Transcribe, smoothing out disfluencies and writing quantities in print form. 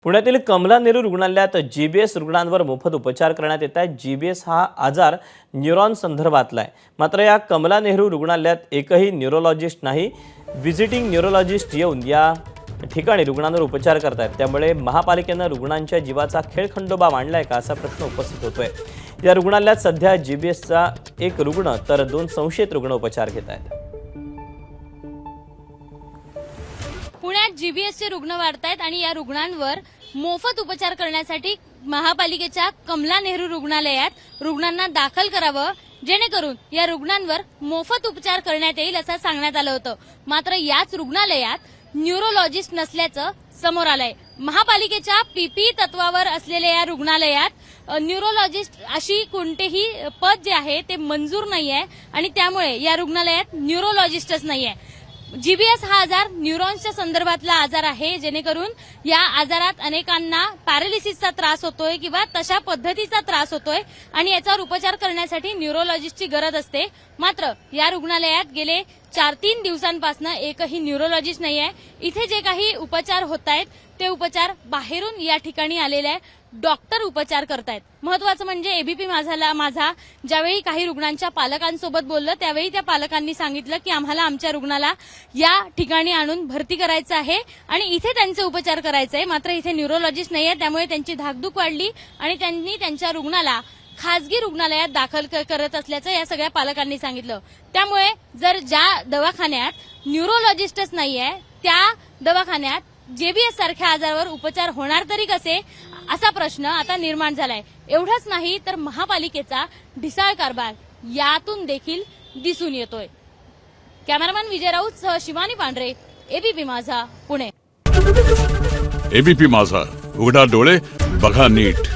पुण्यातील कमला नेहरू रुग्णालयात जीबीएस रुग्णांवर मोफत उपचार करण्यात येत आहेत। जीबीएस हा आजार न्यूरॉन संदर्भातला आहे। मात्र या कमला नेहरू रुग्णालयात एकही न्यूरोलॉजिस्ट नाही। व्हिजिटिंग न्यूरोलॉजिस्ट येऊन या ठिकाणी रुग्णांवर उपचार करतात। त्यामुळे महापालिकेने रुग्णांच्या जीवाचा खेळखंडोबा मांडलाय का असा प्रश्न उपस्थित होतोय। या रुग्णालयात सध्या जीबीएसचा एक रुग्ण तर 2 संशयित रुग्ण उपचार घेत आहेत। पुण्यात जीबीएसचे रुग्ण वाढतायत आणि या रुग्णांवर मोफत उपचार करण्यासाठी महापालिकेच्या कमला नेहरू रुग्णालयात रुग्णांना दाखल करावं, जेणेकरून या रुग्णांवर मोफत उपचार करण्यात येईल असं सांगण्यात आलं होतं। मात्र याच रुग्णालयात न्यूरोलॉजिस्ट नसल्याचं समोर आलंय। महापालिकेच्या पीपी तत्वावर असलेल्या या रुग्णालयात न्यूरोलॉजिस्ट अशी कोणतेही पद जे आहे ते मंजूर नाहीये आणि त्यामुळे या रुग्णालयात न्यूरोलॉजिस्टच नाहीये। जीबीएस हा आजार न्यूरॉन्सच्या संदर्भातला आजार आहे, जेणेकरून या आजारात अनेकांना पॅरालिसिसचा त्रास होतोय किंवा तशा पद्धतीचा त्रास होतोय आणि याच्यावर उपचार करण्यासाठी न्यूरोलॉजिस्टची गरज असते। मात्र या रुग्णालयात गेले 4-3 दिवसांपासून एकही न्यूरोलॉजिस्ट नाहीये। इथे जे काही उपचार होत आहेत ते उपचार बाहेरून या ठिकाणी आलेले डॉक्टर उपचार करतायत। महत्वाचं म्हणजे एबीपी माझा ज्यावेळी काही रुग्णांच्या पालकांसोबत बोललं त्यावेळी त्या पालकांनी सांगितलं की आम्हाला आमच्या रुग्णाला या ठिकाणी आणून भरती करायचं आहे आणि इथे त्यांचे उपचार करायचे आहे। मात्र इथे न्यूरोलॉजिस्ट नाहीये, त्यामुळे त्यांची धाकधूक वाढली आणि त्यांनी त्यांच्या रुग्णाला खासगी रुग्णालयात दाखल करत असल्याचं या सगळ्या पालकांनी सांगितलं। त्यामुळे जर ज्या दवाखान्यात न्यूरोलॉजिस्टच नाहीये त्या दवाखान्यात जीबीएस सारख्या आजारावर उपचार होणार तरी कसे, असा प्रश्न आता निर्माण झालाय। एवढंच नाही तर महापालिकेचा ढिसाळ कारभार यातून देखील दिसून येतोय। कॅमेरामॅन विजय राऊत सह शिवानी पांढरे, एबीपी माझा, पुणे। एबीपी माझा, उघडा डोळे बघा नीट।